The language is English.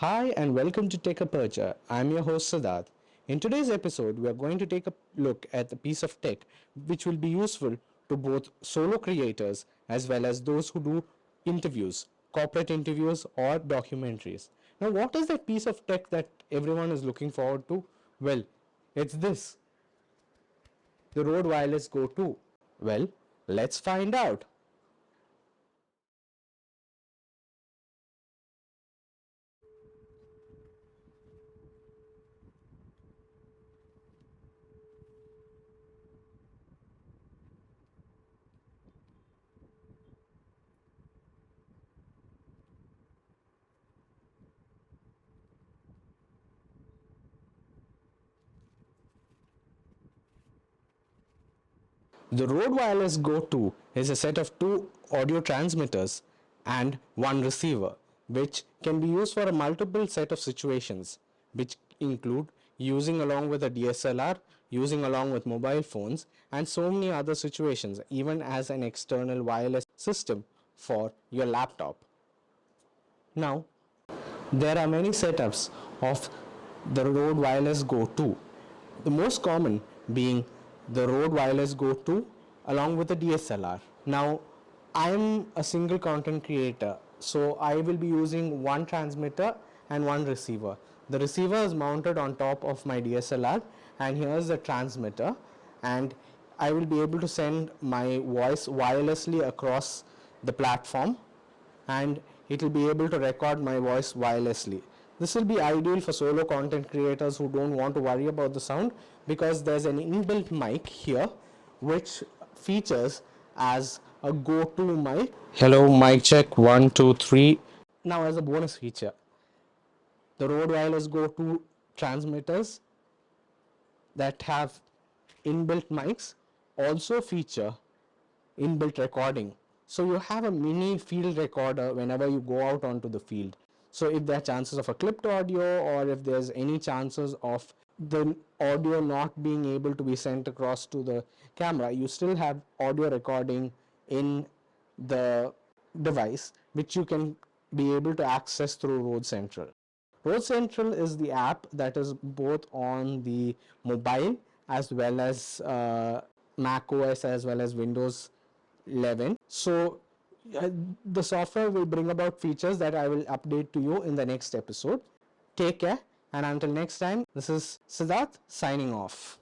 Hi and welcome to Take a Percha. I'm your host Siddharth. In today's episode, we are going to take a look at a piece of tech which will be useful to both solo creators as well as those who do interviews, corporate interviews or documentaries. Now, what is that piece of tech that everyone is looking forward to? Well, it's this, the Rode Wireless Go 2. Well, let's find out. The Rode Wireless Go 2 is a set of two audio transmitters and one receiver, which can be used for a multiple set of situations, which include using along with a DSLR, using along with mobile phones, and so many other situations, even as an external wireless system for your laptop. Now, there are many setups of the Rode Wireless Go 2. The most common being the Rode Wireless Go 2 along with the DSLR. Now, I am a single content creator, so I will be using one transmitter and one receiver. The receiver is mounted on top of my DSLR, and here's the transmitter, and I will be able to send my voice wirelessly across the platform, and it will be able to record my voice wirelessly. This will be ideal for solo content creators who don't want to worry about the sound, because there's an inbuilt mic here which features as a go-to mic. Hello, mic check 1 2 3. Now, as a bonus feature, the Rode Wireless Go 2 transmitters that have inbuilt mics also feature inbuilt recording. So you have a mini field recorder whenever you go out onto the field. So if there are chances of a clipped audio, or if there's any chances of the audio not being able to be sent across to the camera, you still have audio recording in the device, which you can be able to access through Rode Central. Rode Central is the app that is both on the mobile as well as Mac OS as well as Windows 11. So the software will bring about features that I will update to you in the next episode. Take care, and until next time, this is Siddharth signing off.